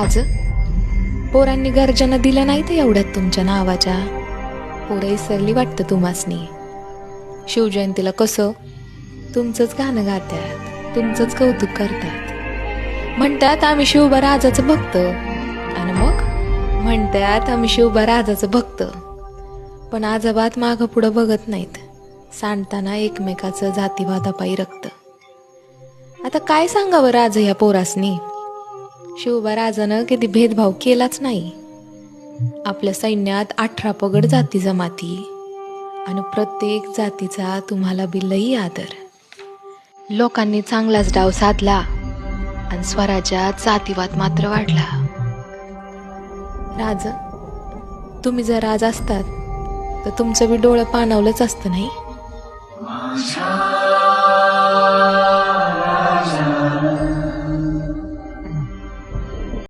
राज, पोरांनी गर्जना दिल्या नाहीत एवढ्यात तुमच्या नावाच्या. पोरं इसरली वाटतं तुम्हासनी. शिवजयंतीला कसं तुमचंच गाणं गातात, तुमचंच कौतुक करतात. म्हणतात आम्ही शिवबा राजाचं भक्त, आणि मग म्हणतात आम्ही शिवबा राजाचं भक्त. पण आजोबात मागं पुढं बघत नाहीत, सांडताना एकमेकाचं जातीवादापायी रक्त. आता काय सांगावं राज ह्या पोरासनी. शिवबा राजानं कधी भेदभाव केलाच नाही. आपल्या सैन्यात 18 पगड जाती जमाती, आणि प्रत्येक जातीचा तुम्हाला बिलही आदर. लोकांनी चांगलाच डाव साधला, आणि स्वराज्यात जातीवाद मात्र वाढला. राज, तुम्ही जर राज असतात तर तुमचं बी डोळं पाणावलंच असतं नाही.